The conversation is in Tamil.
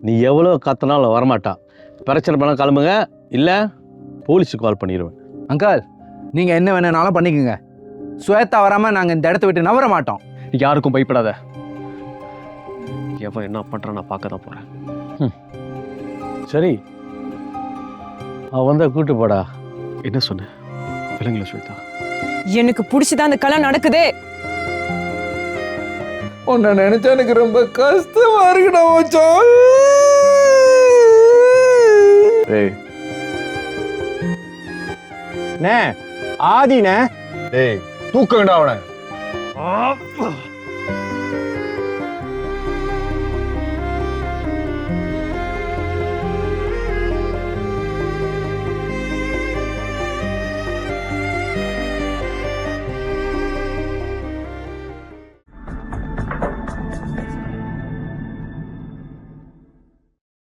நீ எவ்வளோ கத்தினாலும் வரமாட்டான். பிரச்சனை பண்ண கிளம்புங்க, இல்லை போலீஸுக்கு கால் பண்ணிடுவேன். அங்கிள், நீங்கள் என்ன வேணும்னாலும் பண்ணிக்கோங்க. ஸ்வேதா வராமல் நாங்கள் இந்த இடத்த விட்டு நவர மாட்டோம். யாருக்கும் பயப்படாத. எவன் என்ன பண்ணுறான் நான் பார்க்க தான் போகிறேன். சரி, அவன் வந்தா கூட்டு போடா. என்ன சொன்ன விலங்குல ஸ்வேதா? எனக்கு பிடிச்சதான் அந்த கல்யாணம் நடக்குதே. உன்னை நினைச்சா எனக்கு ரொம்ப கஷ்டமா இருக்குடா மச்சான். ஆதினே, டேய் தூக்கங்கடா அவனை.